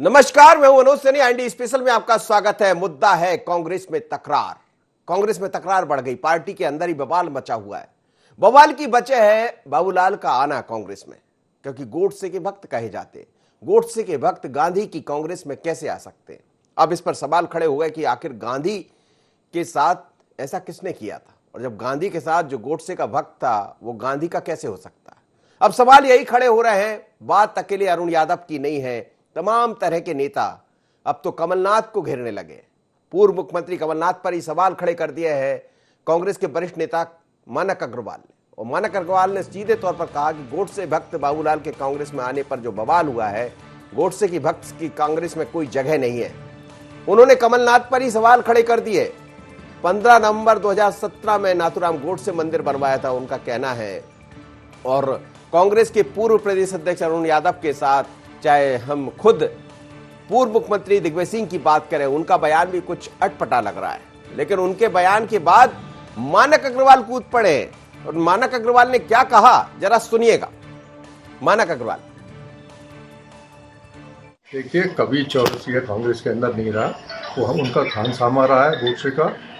नमस्कार, मैं हूं मनोज सैनी। आईएनडी स्पेशल में आपका स्वागत है। मुद्दा है कांग्रेस में तकरार। कांग्रेस में तकरार बढ़ गई, पार्टी के अंदर ही बवाल मचा हुआ है। बवाल की वजह है बाबूलाल का आना कांग्रेस में, क्योंकि गोडसे के भक्त कहे जाते। गोडसे के भक्त गांधी की कांग्रेस में कैसे आ सकते हैं? अब इस पर सवाल खड़े हो गए कि आखिर गांधी के साथ ऐसा किसने किया था, और जब गांधी के साथ जो गोडसे का भक्त था वो गांधी का कैसे हो सकता है? अब सवाल यही खड़े हो रहे हैं। बात अकेले अरुण यादव की नहीं है, तमाम तरह के नेता अब तो कमलनाथ को घेरने लगे। पूर्व मुख्यमंत्री कमलनाथ पर ही सवाल खड़े कर दिए हैं कांग्रेस के वरिष्ठ नेता मानक अग्रवाल ने। और मानक अग्रवाल ने सीधे तौर पर कहा कि गोडसे भक्त बाबूलाल के कांग्रेस में आने पर जो बवाल हुआ है, गोडसे की भक्त की कांग्रेस में कोई जगह नहीं है। उन्होंने कमलनाथ पर ही सवाल खड़े कर दिए। 15 नवंबर 2017 में नाथूराम गोडसे मंदिर बनवाया था, उनका कहना है। और कांग्रेस के पूर्व प्रदेश अध्यक्ष अरुण यादव के साथ, चाहे हम खुद पूर्व मुख्यमंत्री दिग्विजय सिंह की बात करें, उनका बयान भी कुछ अटपटा लग रहा है। लेकिन उनके बयान के बाद मानक अग्रवाल कूद पड़े। और मानक अग्रवाल ने क्या कहा, जरा सुनिएगा। मानक अग्रवाल: देखिए, कभी चौरसिया कांग्रेस के अंदर नहीं रहा। वो हम उनका खानसामा रहा है,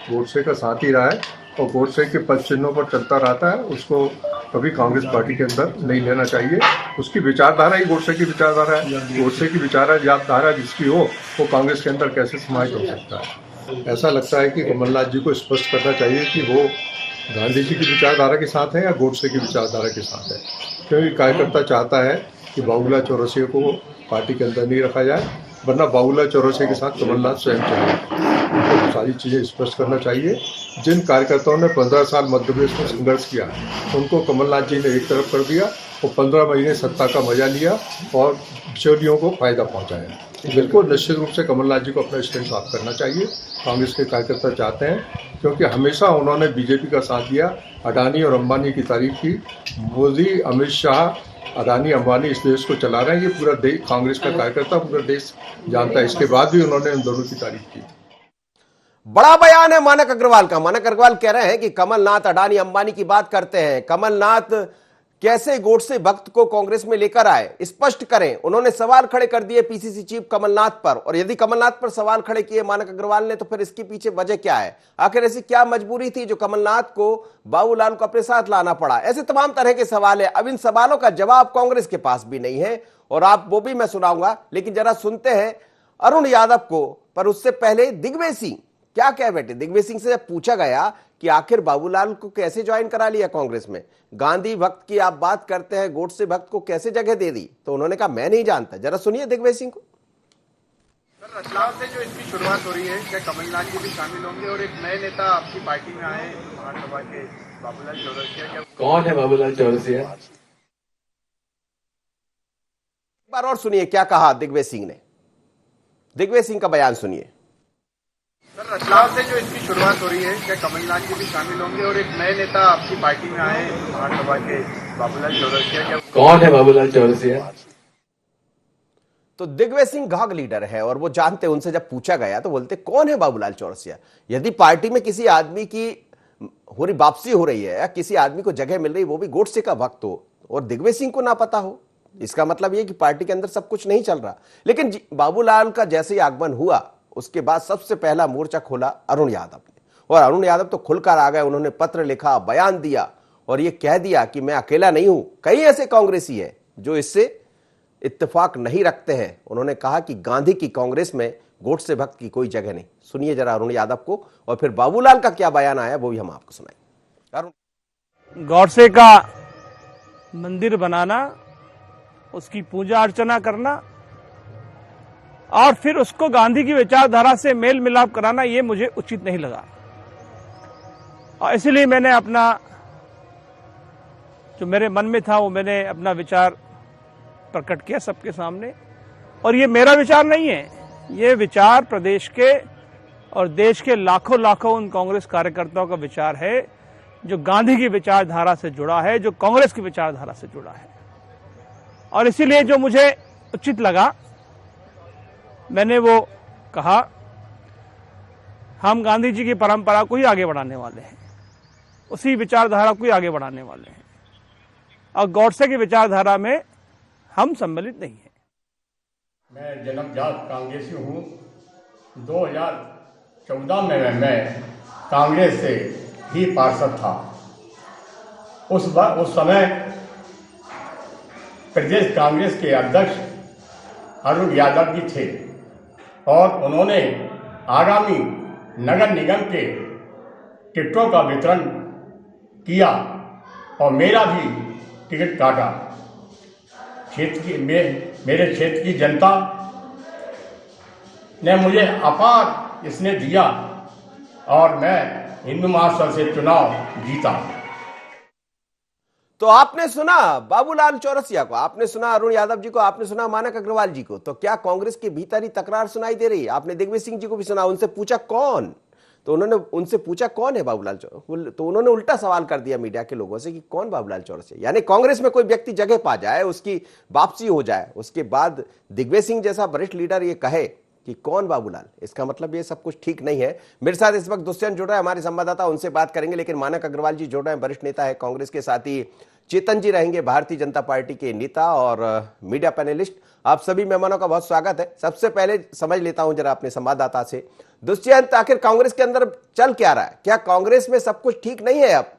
गोडसे का साथी रहा है, और गोडसे के पद चिन्हों पर चलता रहता है। उसको कभी कांग्रेस पार्टी के अंदर नहीं लेना चाहिए। उसकी विचारधारा ही गोडसे की विचारधारा है। गोडसे की विचारधारा जिसकी हो वो कांग्रेस के अंदर कैसे समाहित हो सकता है? ऐसा लगता है कि कमलनाथ जी को स्पष्ट करना चाहिए कि वो गांधी जी की विचारधारा के साथ है या गोडसे की विचारधारा के साथ है। क्योंकि कार्यकर्ता चाहता है कि बाबूलाल चौरसिया को पार्टी के अंदर नहीं रखा जाए, वरना बाबूलाल चौरसिया के साथ कमलनाथ स्वयं चले। उनको सारी चीज़ें स्पष्ट करना चाहिए। जिन कार्यकर्ताओं ने 15 साल मध्य प्रदेश में संघर्ष किया, उनको कमलनाथ जी ने एक तरफ कर दिया और 15 महीने सत्ता का मजा लिया और बिचौलियों को फायदा पहुंचाया। बिल्कुल निश्चित रूप से कमलनाथ जी को अपना स्टैंड साफ करना चाहिए। कांग्रेस के कार्यकर्ता चाहते हैं, क्योंकि हमेशा उन्होंने बीजेपी का साथ दिया, अडानी और अंबानी की तारीफ की। मोदी, अमित शाह, अडानी, अंबानी इस देश को चला रहे हैं। ये पूरा देश, कांग्रेस का कार्यकर्ता पूरा देश जानता है। इसके बाद भी उन्होंने उन दोनों की तारीफ की। बड़ा बयान है मानक अग्रवाल का। मानक अग्रवाल कह रहे हैं कि कमलनाथ अडानी अंबानी की बात करते हैं। कमलनाथ कैसे गोडसे भक्त को कांग्रेस में लेकर आए, स्पष्ट करें। उन्होंने सवाल खड़े कर दिए पीसीसी चीफ कमलनाथ पर। और यदि कमलनाथ पर सवाल खड़े किए मानक अग्रवाल ने, तो फिर इसके पीछे वजह क्या है? आखिर ऐसी क्या मजबूरी थी जो कमलनाथ को बाबूलाल को अपने साथ लाना पड़ा? ऐसे तमाम तरह के सवाल है। अब इन सवालों का जवाब कांग्रेस के पास भी नहीं है, और आप वो भी मैं सुनाऊंगा। लेकिन जरा सुनते हैं अरुण यादव को। पर उससे पहले दिग्विजय सिंह क्या कह बैठे। दिग्विजय सिंह से जब पूछा गया कि आखिर बाबूलाल को कैसे ज्वाइन करा लिया कांग्रेस में, गांधी भक्त की आप बात करते हैं, गोडसे भक्त को कैसे जगह दे दी, तो उन्होंने कहा मैं नहीं जानता। जरा सुनिए दिग्विजय सिंह को। सर, रतलाम से जो इसकी शुरुआत हो रही है, क्या कमलनाथ जी भी शामिल होंगे? और एक नए नेता आपकी पार्टी में आए महासभा के, बाबूलाल चौरसिया, क्या कौन है बाबूलाल चौरसिया? एक बार और सुनिए क्या कहा दिग्विजय सिंह ने। दिग्विजय सिंह का बयान सुनिए। सर, रतलाम से जो इसकी शुरुआत हो रही है, क्या कमलनाथ जी भी शामिल होंगे? और एक नए नेता आपकी पार्टी में आए महासभा के, बाबूलाल चौरसिया, क्या कौन है बाबूलाल चौरसिया? तो दिग्विजय सिंह घाघ लीडर है और वो जानते, उनसे जब पूछा गया तो बोलते कौन है बाबूलाल चौरसिया। यदि पार्टी में किसी आदमी की हो रही वापसी हो रही है या किसी आदमी को जगह मिल रही, वो भी गोडसे का भक्त हो, और दिग्विजय सिंह को ना पता हो, इसका मतलब ये कि पार्टी के अंदर सब कुछ नहीं चल रहा। लेकिन बाबूलाल का जैसे ही आगमन हुआ, उसके बाद सबसे पहला मोर्चा खोला अरुण यादव ने। और अरुण यादव तो खुलकर आ गए। उन्होंने पत्र लिखा, बयान दिया और ये कह दिया कि मैं अकेला नहीं हूं, कई ऐसे कांग्रेसी है जो इससे इत्तेफाक नहीं रखते हैं। उन्होंने कहा कि गांधी की कांग्रेस में गोडसे भक्त की कोई जगह नहीं। सुनिए जरा अरुण यादव को, और फिर बाबूलाल का क्या बयान आया वो भी हम आपको सुनाएंगे। अरुण: गोडसे का मंदिर बनाना, उसकी पूजा अर्चना करना और फिर उसको गांधी की विचारधारा से मेल मिलाप कराना, ये मुझे उचित नहीं लगा। और इसलिए मैंने अपना जो मेरे मन में था वो मैंने अपना विचार प्रकट किया सबके सामने। और ये मेरा विचार नहीं है, ये विचार प्रदेश के और देश के लाखों उन कांग्रेस कार्यकर्ताओं का विचार है जो गांधी की विचारधारा से जुड़ा है, जो कांग्रेस की विचारधारा से जुड़ा है। और इसीलिए जो मुझे उचित लगा मैंने वो कहा। हम गांधी जी की परंपरा को ही आगे बढ़ाने वाले हैं, उसी विचारधारा को ही आगे बढ़ाने वाले हैं, और गोडसे की विचारधारा में हम सम्मिलित नहीं है। मैं जन्मजात कांग्रेसी हूँ। 2014 में मैं कांग्रेस से ही पार्षद था। उस समय प्रदेश कांग्रेस के अध्यक्ष अरुण यादव जी थे और उन्होंने आगामी नगर निगम के टिकटों का वितरण किया और मेरा भी टिकट काटा। मेरे क्षेत्र की जनता ने मुझे अपार इसने दिया और मैं हिंदू महासभा से चुनाव जीता। तो आपने सुना बाबूलाल चौरसिया को, आपने सुना अरुण यादव जी को, आपने सुना मानक अग्रवाल जी को। तो क्या कांग्रेस के भीतर ही तकरार सुनाई दे रही है? आपने दिग्विजय सिंह जी को भी सुना, उनसे पूछा कौन, तो उन्होंने उनसे पूछा कौन है बाबूलाल चौरसिया, तो उन्होंने उल्टा सवाल कर दिया मीडिया के लोगों से कि कौन बाबूलाल चौरसिया। यानी कांग्रेस में कोई व्यक्ति जगह पा जाए, उसकी वापसी हो जाए, उसके बाद दिग्विजय सिंह जैसा वरिष्ठ लीडर ये कहे कि कौन बाबूलाल, इसका मतलब ये सब कुछ ठीक नहीं है। मेरे साथ इस वक्त दुष्यंत जुड़ रहा है, हमारे संवाददाता, उनसे बात करेंगे। लेकिन मानक अग्रवाल जी जुड़ रहे हैं, वरिष्ठ नेता है कांग्रेस के, साथ ही चेतन जी रहेंगे, भारतीय जनता पार्टी के नेता और मीडिया पैनलिस्ट। आप सभी मेहमानों का बहुत स्वागत है। सबसे पहले समझ लेता हूं जरा अपने संवाददाता से, दुष्यंत, आखिर कांग्रेस के अंदर चल क्या रहा है? क्या कांग्रेस में सब कुछ ठीक नहीं है अब?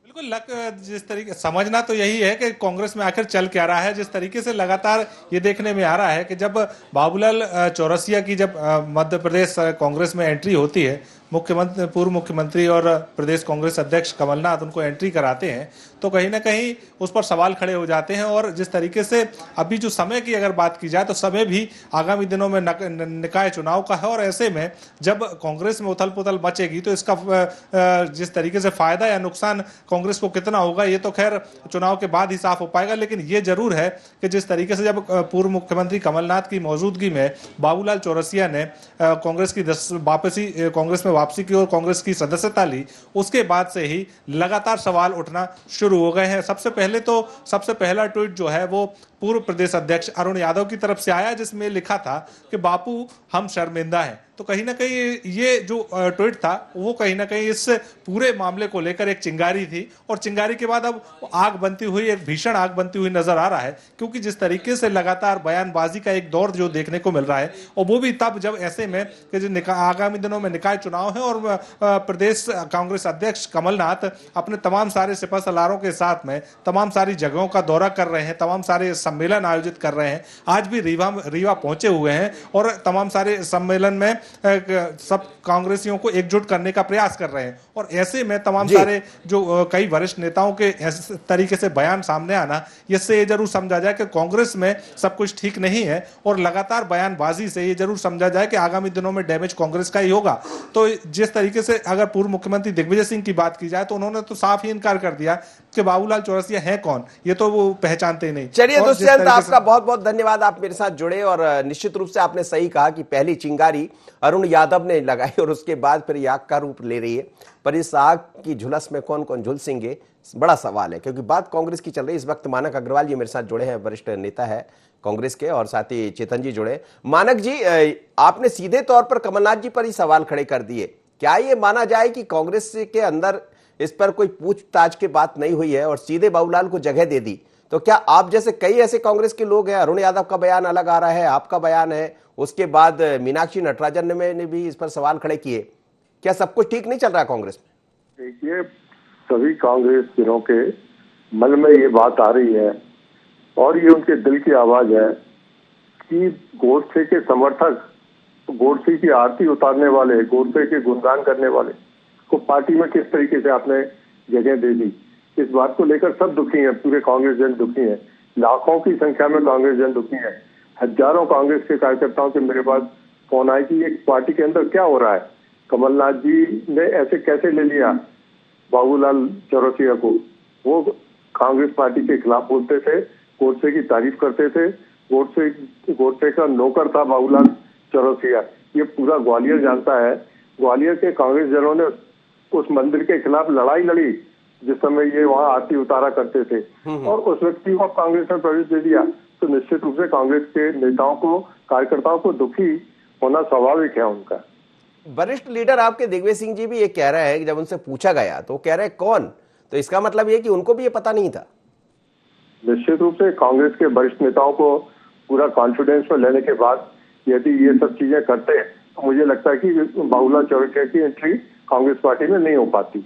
बिल्कुल, जिस तरीके समझना तो यही है कि कांग्रेस में आखिर चल क्या रहा है। जिस तरीके से लगातार ये देखने में आ रहा है कि जब बाबूलाल चौरसिया की जब मध्य प्रदेश कांग्रेस में एंट्री होती है, पूर्व मुख्यमंत्री और प्रदेश कांग्रेस अध्यक्ष कमलनाथ उनको एंट्री कराते हैं, तो कहीं ना कहीं उस पर सवाल खड़े हो जाते हैं। और जिस तरीके से अभी जो समय की अगर बात की जाए तो समय भी आगामी दिनों में निकाय चुनाव का है, और ऐसे में जब कांग्रेस में उथल पुथल मचेगी तो इसका जिस तरीके से फायदा या नुकसान कांग्रेस को कितना होगा ये तो खैर चुनाव के बाद ही साफ हो पाएगा। लेकिन ये जरूर है कि जिस तरीके से जब पूर्व मुख्यमंत्री कमलनाथ की मौजूदगी में बाबूलाल चौरसिया ने कांग्रेस में वापसी की और कांग्रेस की सदस्यता ली, उसके बाद से ही लगातार सवाल उठना शुरू हो गए हैं। सबसे पहला ट्वीट जो है वो पूर्व प्रदेश अध्यक्ष अरुण यादव की तरफ से आया, जिसमें लिखा था कि बापू हम शर्मिंदा हैं। तो कहीं ना कहीं ये जो ट्वीट था वो कहीं ना कहीं इस पूरे मामले को लेकर एक चिंगारी थी, और चिंगारी के बाद अब आग बनती हुई, एक भीषण आग बनती हुई नजर आ रहा है। क्योंकि जिस तरीके से लगातार बयानबाजी का एक दौर जो देखने को मिल रहा है, और वो भी तब जब ऐसे में कि जो आगामी दिनों में निकाय चुनाव है और प्रदेश कांग्रेस अध्यक्ष कमलनाथ अपने तमाम सारे सिपह सलारों के साथ में तमाम सारी जगहों का दौरा कर रहे हैं, तमाम सारे सम्मेलन आयोजित कर रहे हैं। आज भी रीवा पहुंचे हुए हैं और तमाम सारे सम्मेलन में सब कांग्रेसियों को एकजुट करने का प्रयास कर रहे हैं। और ऐसे में तमाम सारे जो कई वरिष्ठ नेताओं के ऐसे तरीके से बयान सामने आना, इससे ये जरूर समझा जाए कि कांग्रेस में सब कुछ ठीक नहीं है, और लगातार बयानबाजी से ये जरूर समझा जाए कि आगामी दिनों में डैमेज कांग्रेस का ही होगा। तो जिस तरीके से अगर पूर्व मुख्यमंत्री दिग्विजय सिंह की बात की जाए तो उन्होंने तो साफ ही इनकार कर दिया कि बाबूलाल चौरसिया है कौन, ये तो वो पहचानते ही नहीं। चलिए दुष्यंत, आपका बहुत बहुत धन्यवाद, आप मेरे साथ जुड़े। और निश्चित रूप से आपने सही कहा कि पहली चिंगारी अरुण यादव ने लगाई और उसके बाद फिर आग का रूप ले रही है। पर इस आग की झुलस में कौन कौन झुलसेंगे, बड़ा सवाल है। क्योंकि बात कांग्रेस की चल रही है। इस वक्त मानक अग्रवाल जी मेरे साथ जुड़े हैं, वरिष्ठ नेता है कांग्रेस के, और साथ ही चेतन जी जुड़े। मानक जी, आपने सीधे तौर पर कमलनाथ जी पर ही सवाल खड़े कर दिए। क्या ये माना जाए कि कांग्रेस के अंदर इस पर कोई पूछताछ की बात नहीं हुई है और सीधे बाबूलाल को जगह दे दी? तो क्या आप जैसे कई ऐसे कांग्रेस के लोग हैं, अरुण यादव का बयान अलग आ रहा है, आपका बयान है, उसके बाद मीनाक्षी नटराजन ने भी इस पर सवाल खड़े किए, क्या सब कुछ ठीक नहीं चल रहा है कांग्रेस में? देखिए, सभी कांग्रेसियों के मन में ये बात आ रही है और ये उनके दिल की आवाज है कि गोडसे के समर्थक, गोडसे की आरती उतारने वाले, गोडसे के गुणगान करने वाले को पार्टी में किस तरीके से आपने जगह दे दी। इस बात को लेकर सब दुखी हैं, पूरे कांग्रेस जन दुखी हैं, लाखों की संख्या में कांग्रेस जन दुखी हैं। हजारों कांग्रेस के कार्यकर्ताओं के मेरे पास फोन आए कि एक पार्टी के अंदर क्या हो रहा है, कमलनाथ जी ने ऐसे कैसे ले लिया बाबूलाल चौरसिया को। वो कांग्रेस पार्टी के खिलाफ बोलते थे, गोडसे की तारीफ करते थे, गोडसे का नौकर था बाबूलाल चौरसिया। ये पूरा ग्वालियर जानता है। ग्वालियर के कांग्रेस जनों ने उस मंदिर के खिलाफ लड़ाई लड़ी जिस समय ये वहां आरती उतारा करते थे, और उस व्यक्ति को कांग्रेस में प्रवेश दे दिया। तो निश्चित रूप से कांग्रेस के नेताओं को, कार्यकर्ताओं को दुखी होना स्वाभाविक है उनका। वरिष्ठ लीडर आपके दिग्विजय सिंह जी भी ये कह रहे हैं कि जब उनसे पूछा गया तो कह रहे कौन, तो इसका मतलब ये कि उनको भी ये पता नहीं था। निश्चित रूप से कांग्रेस के वरिष्ठ नेताओं को पूरा कॉन्फिडेंस में लेने के बाद यदि ये सब चीजें करते हैं तो मुझे लगता है कि बाबूलाल चौरसिया की एंट्री कांग्रेस पार्टी में नहीं हो पाती।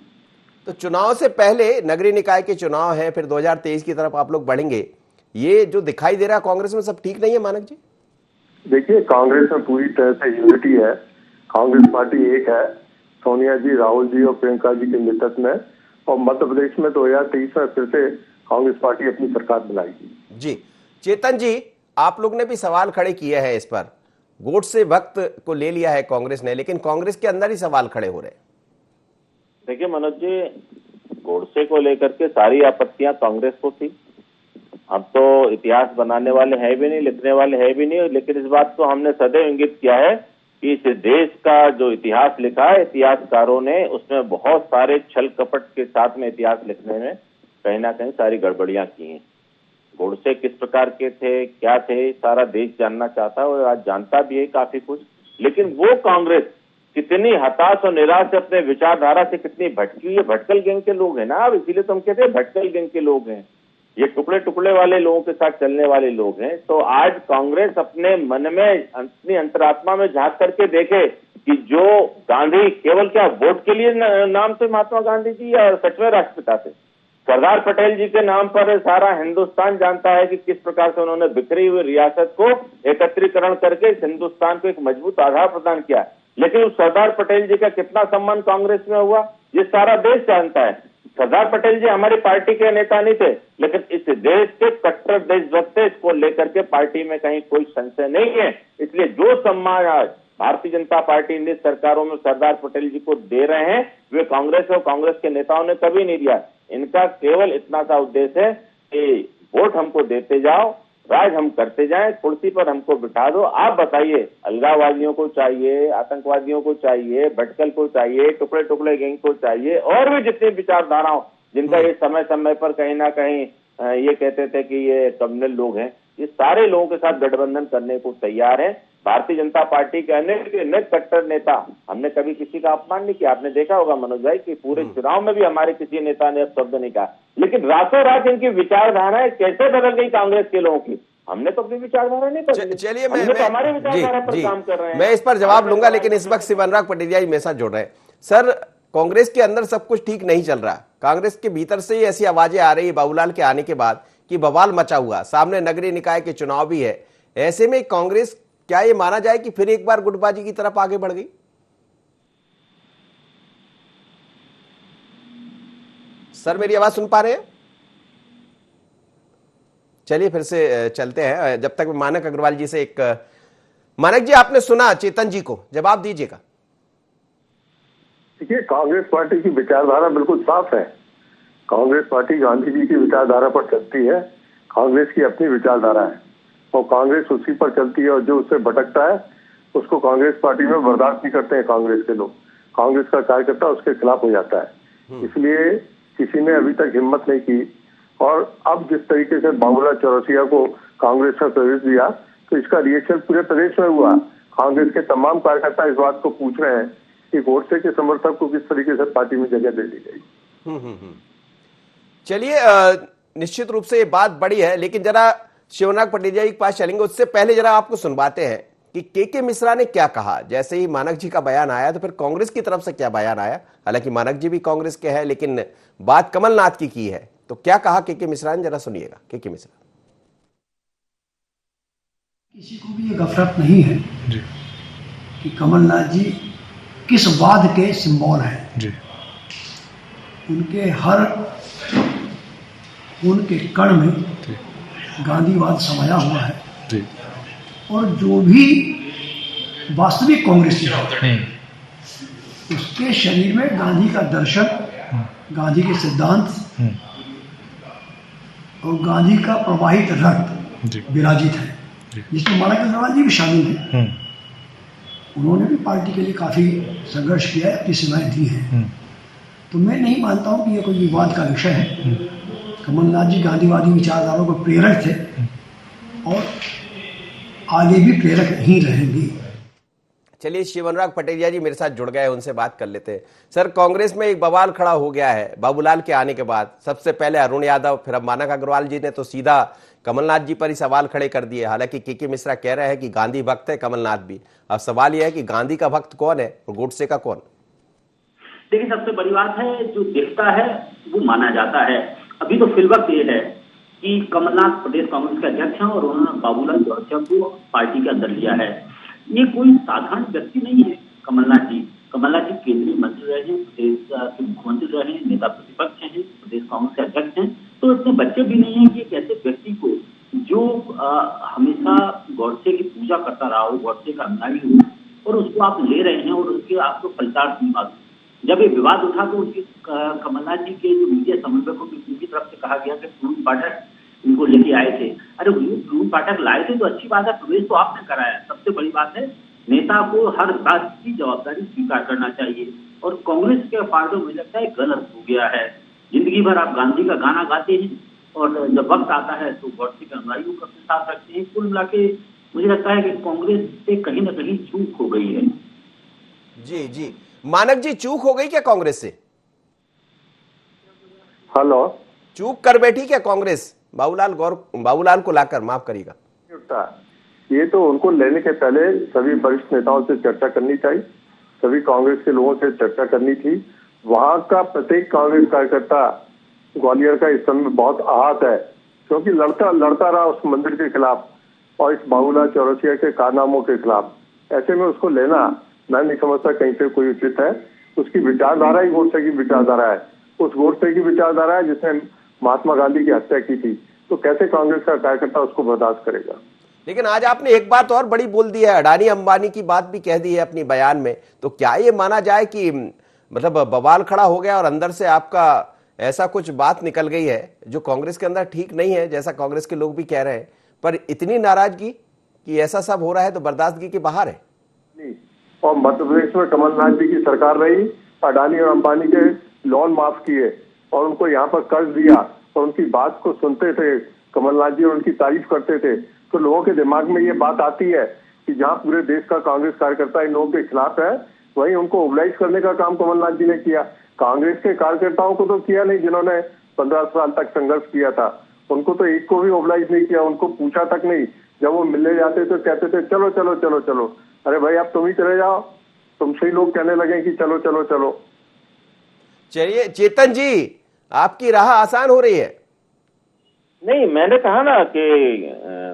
तो चुनाव से पहले नगरीय निकाय के चुनाव है, फिर 2023 की तरफ आप लोग बढ़ेंगे, ये जो दिखाई दे रहा है कांग्रेस में सब ठीक नहीं है मानक जी? देखिए, कांग्रेस में पूरी तरह से यूनिटी है। कांग्रेस पार्टी एक है, सोनिया जी, राहुल जी और प्रियंका जी के नेतृत्व में, और मध्य प्रदेश में 2023 में फिर से कांग्रेस पार्टी अपनी सरकार बनाएगी। जी चेतन जी, आप लोग ने भी सवाल खड़े किए हैं इस पर, गोडसे वक्त को ले लिया है कांग्रेस ने, लेकिन कांग्रेस के अंदर ही सवाल खड़े हो रहे हैं। देखिए मनोज जी, गोडसे को लेकर के सारी आपत्तियां कांग्रेस को थी। अब तो इतिहास बनाने वाले हैं भी नहीं, लिखने वाले हैं भी नहीं, लेकिन इस बात को हमने सदैव इंगित किया है कि इस देश का जो इतिहास लिखा है इतिहासकारों ने, उसमें बहुत सारे छल कपट के साथ में इतिहास लिखने में कहीं ना कहीं सारी गड़बड़ियां की हैं। गोडसे किस प्रकार के थे, क्या थे, सारा देश जानना चाहता है और आज जानता भी है काफी कुछ। लेकिन वो कांग्रेस कितनी हताश और निराश से अपने विचारधारा से कितनी भटकी हुई है। भटकल गैंग के लोग हैं ना, अब इसीलिए तो हम कहते हैं भटकल गैंग के लोग हैं, ये टुकड़े टुकड़े वाले लोगों के साथ चलने वाले लोग हैं। तो आज कांग्रेस अपने मन में, अपनी अंतरात्मा में झांक करके देखे कि जो गांधी केवल क्या वोट के लिए नाम से महात्मा गांधी जी या सच में राष्ट्रपिता थे, सरदार पटेल जी के नाम पर सारा हिंदुस्तान जानता है कि किस प्रकार से उन्होंने बिखरी हुई रियासत को एकत्रीकरण करके इस हिंदुस्तान को एक मजबूत आधार प्रदान किया। लेकिन उस सरदार पटेल जी का कितना सम्मान कांग्रेस में हुआ, ये सारा देश जानता है। सरदार पटेल जी हमारी पार्टी के नेता नहीं थे, लेकिन इस देश के कट्टर देशभक्त थे, इसको लेकर के पार्टी में कहीं कोई संशय नहीं है। इसलिए जो सम्मान आज भारतीय जनता पार्टी ने सरकारों में सरदार पटेल जी को दे रहे हैं, वे कांग्रेस और कांग्रेस के नेताओं ने कभी नहीं दिया। इनका केवल इतना सा उद्देश्य है कि वोट हमको देते जाओ, राज हम करते जाएं, कुर्सी पर हमको बिठा दो। आप बताइए, अलगाववादियों को चाहिए, आतंकवादियों को चाहिए, भटकल को चाहिए, टुकड़े टुकड़े गैंग को चाहिए, और भी जितनी विचारधाराओं जिनका ये समय समय पर कहीं ना कहीं ये कहते थे कि ये कम्युनल लोग हैं, ये सारे लोगों के साथ गठबंधन करने को तैयार है। भारतीय जनता पार्टी के अनेक कट्टर नेता, हमने कभी किसी का अपमान नहीं किया। आपने देखा होगा मनोज भाई कि पूरे चुनाव में भी हमारे किसी नेता ने शब्द नहीं कहा, लेकिन रातों रात इनकी विचारधाराएं कैसे बदल गई कांग्रेस के लोगों की, हमने तो अपनी विचारधारा नहीं बदली। चलिए, हमारे विचारधारा पर काम कर रहे हैं। मैं इस पर जवाब लूंगा, लेकिन इस वक्त शिवनराग पटेरिया जी मेरे साथ जुड़ रहे हैं। सर, कांग्रेस के अंदर सब कुछ ठीक नहीं चल रहा, कांग्रेस के भीतर से ही ऐसी आवाजें आ रही है बाबूलाल के आने के बाद कि बवाल मचा हुआ, सामने नगरीय निकाय के चुनाव भी है। ऐसे में कांग्रेस, क्या ये माना जाए कि फिर एक बार गुटबाजी की तरफ आगे बढ़ गई? सर, मेरी आवाज सुन पा रहे हैं? चलिए फिर से चलते हैं, जब तक मानक अग्रवाल जी से एक, मानक जी आपने सुना चेतन जी को, जवाब दीजिएगा। देखिए, कांग्रेस पार्टी की विचारधारा बिल्कुल साफ है। कांग्रेस पार्टी गांधी जी की विचारधारा पर चलती है, कांग्रेस की अपनी विचारधारा है और कांग्रेस उसी पर चलती है, और जो उससे भटकता है उसको कांग्रेस पार्टी में बर्दाश्त नहीं करते हैं कांग्रेस के लोग। कांग्रेस का कार्यकर्ता उसके खिलाफ हो जाता है, इसलिए किसी ने अभी तक हिम्मत नहीं की। और अब जिस तरीके से बाबूलाल चौरसिया को कांग्रेस का प्रवेश दिया, तो इसका रिएक्शन पूरे प्रदेश में हुआ। कांग्रेस के तमाम कार्यकर्ता इस बात को पूछ रहे हैं कि गोडसे के समर्थक को किस तरीके से पार्टी में जगह दे दी गई। चलिए, निश्चित रूप से ये बात बड़ी है, लेकिन जरा शिवनाग पटेरिया जी के पास चलेंगे। उससे पहले जरा आपको सुनवाते हैं कि के मिश्रा ने क्या कहा। जैसे ही मानक जी का बयान आया, तो फिर कांग्रेस की तरफ से क्या बयान आया। हालांकि मानक जी भी कांग्रेस के हैं, लेकिन बात कमलनाथ की है, तो क्या कहा के मिश्रा ने, जरा सुनिएगा। के मिश्रा: किसी को भी ये गफलत नहीं है कि कमलनाथ जी किस वाद के सिंबल हैं जी। उनके हर खून के कण में गांधीवाद समाया हुआ है जी। और जो भी वास्तविक कांग्रेसी है, उसके शरीर में गांधी का दर्शन, गांधी के सिद्धांत और गांधी का प्रवाहित रक्त विराजित है, जिसमें मानक अग्रवाल जी भी शामिल हैं। उन्होंने भी पार्टी के लिए काफ़ी संघर्ष किया है, अपनी सेवाएं दी हैं। तो मैं नहीं मानता हूं कि यह कोई विवाद का विषय है। कमलनाथ जी गांधीवादी विचारधाराओं को प्रेरक थे और आगे भी प्रेरक ही रहेंगे। चलिए शिवनराग पटेरिया जी मेरे साथ जुड़ गए, उनसे बात कर लेते हैं। सर, कांग्रेस में एक बवाल खड़ा हो गया है बाबूलाल के आने के बाद। सबसे पहले अरुण यादव, फिर अब मानक अग्रवाल जी ने तो सीधा कमलनाथ जी पर ही सवाल खड़े कर दिए। हालांकि के मिश्रा कह रहे हैं कि गांधी भक्त है कमलनाथ भी। अब सवाल यह है कि गांधी का भक्त कौन है और गोडसे का कौन? देखिए, सबसे बड़ी बात है, जो दिखता है वो माना जाता है। अभी तो फिलवक्त ये है कि कमलनाथ प्रदेश कांग्रेस के अध्यक्ष हैं और उन्होंने बाबूलाल चौरसिया को पार्टी के अंदर लिया है। ये कोई साधारण व्यक्ति नहीं है कमलनाथ जी। कमलनाथ जी केंद्रीय मंत्री रहे हैं, प्रदेश के मुख्यमंत्री रहे हैं, नेता प्रतिपक्ष हैं, प्रदेश कांग्रेस के अध्यक्ष हैं। तो इतने बच्चे भी नहीं है कि एक ऐसे व्यक्ति को जो हमेशा गौडसे की पूजा करता रहा हो, गौडसे का अनुयायी हो, और उसको आप ले रहे हैं और उसके आपको फलदार नहीं मालूम। जब ये विवाद उठा तो उनकी कमलनाथ जी के जो मीडिया समन्वयकों की उनकी तरफ से कहा गया कि पूर्ण पाठक इनको लेके आए थे। अरे पूर्ण पाठक लाए थे तो अच्छी बात है, प्रवेश तो आपने कराया। सबसे बड़ी बात है, नेता को हर बात की जवाबदारी स्वीकार करना चाहिए। और कांग्रेस के फायदे मुझे लगता है गलत हो गया है। जिंदगी भर आप गांधी का गाना गाते हैं और जब वक्त आता है तो गौडसे के अनुयायियों का साथ रखते हैं। कुल मिला के मुझे लगता है कि कांग्रेस से कहीं ना कहीं चूक हो गई है। जी जी, मानक जी, चूक हो गई क्या कांग्रेस से? हेलो, चूक कर बैठी क्या कांग्रेस बाबूलाल को लाकर? माफ करिएगा, ये तो उनको लेने के पहले सभी वरिष्ठ नेताओं से चर्चा करनी चाहिए, सभी कांग्रेस के लोगों से चर्चा करनी थी। वहां का प्रत्येक कांग्रेस कार्यकर्ता ग्वालियर का इस समय बहुत आहत है, क्योंकि लड़ता रहा उस मंदिर के खिलाफ और इस बाबूलाल चौरसिया के कारनामों के खिलाफ। ऐसे में उसको लेना मैं नहीं समझता कहीं से कोई उचित है। उसकी विचारधारा ही गोडसे की विचारधारा है। उस गोडसे की विचारधारा है जिसने महात्मा गांधी की हत्या की थी। तो कैसे कांग्रेस का कार्यकर्ता उसको बर्दाश्त करेगा? लेकिन आज आपने एक बात और बड़ी बोल दी है, अडानी अंबानी की बात भी कह दी है अपनी बयान में। तो क्या ये माना जाए कि मतलब बवाल खड़ा हो गया और अंदर से आपका ऐसा कुछ बात निकल गई है जो कांग्रेस के अंदर ठीक नहीं है, जैसा कांग्रेस के लोग भी कह रहे हैं, पर इतनी नाराजगी कि ऐसा सब हो रहा है तो बर्दाश्तगी के बाहर है? और मध्य प्रदेश में कमलनाथ जी की सरकार रही, अडानी और अंबानी के लोन माफ किए और उनको यहाँ पर कर्ज दिया और उनकी बात को सुनते थे कमलनाथ जी और उनकी तारीफ करते थे। तो लोगों के दिमाग में ये बात आती है कि जहाँ पूरे देश का कांग्रेस कार्यकर्ता इन लोगों के खिलाफ है, वहीं उनको मोबिलाइज करने का काम कमलनाथ जी ने किया। कांग्रेस के कार्यकर्ताओं को तो किया नहीं, जिन्होंने 15 साल तक संघर्ष किया था, उनको तो एक को भी मोबिलाइज नहीं किया, उनको पूछा तक नहीं। जब वो मिलने जाते तो कहते थे चलो चलो चलो चलो। अरे भाई, अब तुम ही चले जाओ, तुमसे ही लोग कहने लगे कि चलो चलो चलो। चलिए चेतन जी, आपकी राह आसान हो रही है? नहीं, मैंने कहा ना कि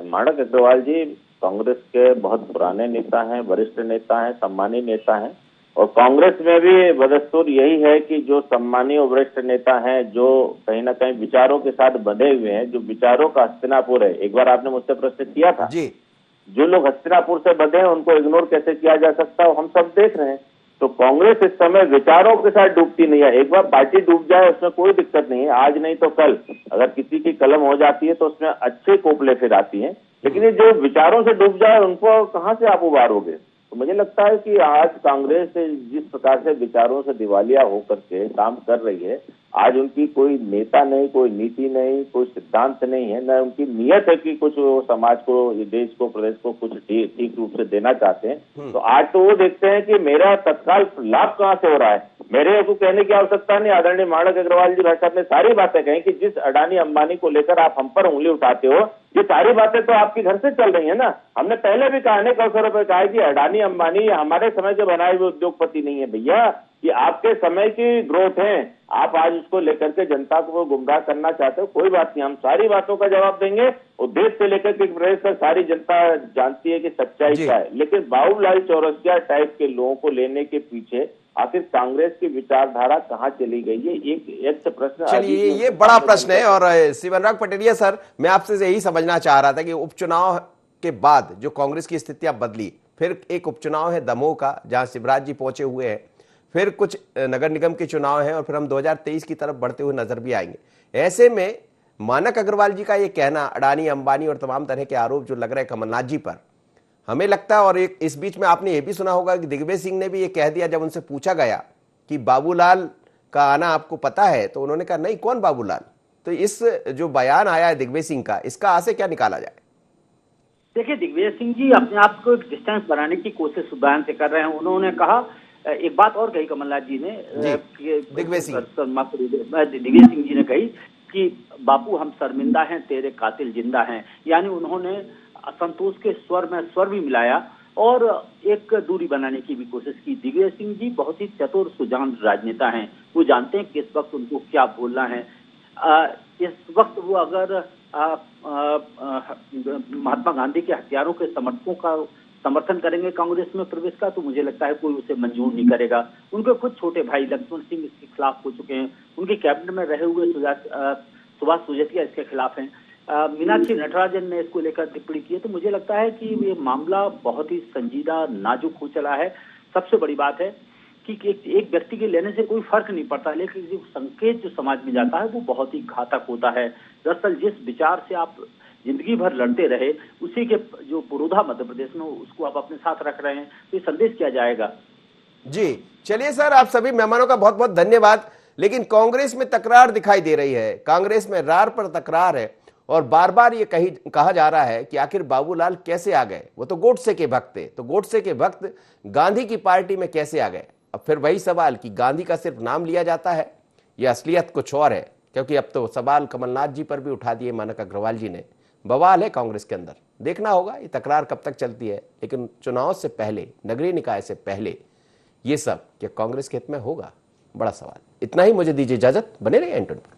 मानक अग्रवाल जी कांग्रेस के बहुत पुराने नेता हैं, वरिष्ठ नेता हैं, सम्मानी नेता हैं। और कांग्रेस में भी बदस्तूर यही है कि जो सम्मानी और वरिष्ठ नेता हैं, जो कहीं ना कहीं विचारों के साथ बंधे हुए हैं, जो विचारों का हस्तिनापुर है। एक बार आपने मुझसे प्रश्न किया था जी, जो लोग हस्तिनापुर से बंधे हैं उनको इग्नोर कैसे किया जा सकता है, हम सब देख रहे हैं। तो कांग्रेस इस समय विचारों के साथ डूबती नहीं है। एक बार पार्टी डूब जाए उसमें कोई दिक्कत नहीं है, आज नहीं तो कल अगर किसी की कलम हो जाती है तो उसमें अच्छे कोपले फिर आती हैं। लेकिन ये जो विचारों से डूब जाए उनको कहां से आप उबारोगे? तो मुझे लगता है कि आज कांग्रेस जिस प्रकार से विचारों से दिवालिया होकर के काम कर रही है, आज उनकी कोई नेता नहीं, कोई नीति नहीं, कोई सिद्धांत नहीं है, न उनकी नियत है कि कुछ समाज को, देश को, प्रदेश को कुछ ठीक रूप से देना चाहते हैं। तो आज तो वो देखते हैं कि मेरा तत्काल लाभ कहाँ से हो रहा है। मेरे को कहने की आवश्यकता नहीं। आदरणीय मानक अग्रवाल जी भाई साहब ने सारी बातें कही कि जिस अडानी अंबानी को लेकर आप हम पर उंगली उठाते हो, ये सारी बातें तो आपके घर से चल रही है ना। हमने पहले भी कहा, अनेक अवसरों पर कहा कि अडानी अंबानी हमारे समय के बनाए हुए उद्योगपति नहीं है भैया, ये आपके समय की ग्रोथ है। आप आज उसको लेकर के जनता को गुमराह करना चाहते हो, कोई बात नहीं, हम सारी बातों का जवाब देंगे। उद्देश्य से लेकर के प्रदेश का सारी जनता जानती है कि सच्चाई क्या है। लेकिन बाबूलाल चौरसिया टाइप के लोगों को लेने के पीछे आखिर कांग्रेस की विचारधारा कहाँ चली गई है, एक प्रश्न। चलिए, ये बड़ा प्रश्न है। और शिवनराग पटेरिया सर, मैं आपसे यही समझना चाह रहा था कि उपचुनाव के बाद जो कांग्रेस की स्थितियां बदली, फिर एक उपचुनाव है दमोह का जहां शिवराज जी पहुंचे हुए हैं, फिर कुछ नगर निगम के चुनाव हैं और फिर हम 2023 की तरफ बढ़ते हुए नजर भी आएंगे। ऐसे में मानक अग्रवाल जी का ये कहना, अडानी अंबानी और तमाम तरह के आरोप जो लग रहे हैं कमलनाथ जी पर, हमें लगता है, और एक इस बीच में आपने ये भी सुना होगा कि दिग्विजय सिंह ने भी ये कह दिया, जब उनसे पूछा गया कि बाबूलाल का आना आपको पता है, तो उन्होंने कहा नहीं, कौन बाबूलाल। तो इस जो बयान आया है दिग्विजय सिंह का, इसका आशय क्या निकाला जाए? देखिए, दिग्विजय सिंह जी अपने आप को एक डिस्टेंस बनाने की कोशिश बयान से कर रहे हैं। उन्होंने कहा, एक बात और कही कमलनाथ जी ने, दिग्विजय सिंह जी ने कही कि बापू हम शर्मिंदा हैं, तेरे कातिल जिंदा हैं। यानी उन्होंने असंतोष के स्वर में स्वर भी मिलाया और एक दूरी बनाने की भी कोशिश की। दिग्विजय सिंह जी बहुत ही चतुर सुजान राजनेता हैं। वो जानते हैं कि इस वक्त उनको क्या बोलना है। इस वक्त वो अगर महात्मा गांधी के हत्यारों के समर्थकों का समर्थन करेंगे कांग्रेस में प्रवेश का, तो मुझे लगता है कोई उसे मंजूर नहीं करेगा। उनके खुद छोटे भाई लक्ष्मण सिंह इसके खिलाफ हो चुके हैं। उनके कैबिनेट में रहे हुए सुभाष सुजेतिया इसके खिलाफ हैं। मीनाक्षी नटराजन ने इसको लेकर टिप्पणी की है। तो मुझे लगता है कि ये मामला बहुत ही संजीदा नाजुक हो चला है। सबसे बड़ी बात है कि एक व्यक्ति के लेने से कोई फर्क नहीं पड़ता, लेकिन जो संकेत जो समाज में जाता है वो बहुत ही घातक होता है। दरअसल जिस विचार से आप जिंदगी भर लड़ते रहे, उसी के जो पुरोधा मध्य प्रदेश में, उसको आप अपने साथ रख रहे हैं, तो ये संदेश क्या जाएगा। जी चलिए सर, आप सभी मेहमानों का बहुत बहुत धन्यवाद। लेकिन कांग्रेस में तकरार दिखाई दे रही है, कांग्रेस में रार पर तकरार है और बार बार ये कहा जा रहा है कि आखिर बाबूलाल कैसे आ गए। वो तो गोडसे के भक्त थे, तो गोडसे के भक्त गांधी की पार्टी में कैसे आ गए। अब फिर वही सवाल कि गांधी का सिर्फ नाम लिया जाता है या असलियत कुछ और है, क्योंकि अब तो सवाल कमलनाथ जी पर भी उठा दिए मानक अग्रवाल जी ने। बवाल है कांग्रेस के अंदर, देखना होगा ये तकरार कब तक चलती है। लेकिन चुनाव से पहले, नगरीय निकाय से पहले ये सब क्या कांग्रेस के हित में होगा, बड़ा सवाल। इतना ही, मुझे दीजिए इजाजत, बने रहिए एंटरटेनमेंट।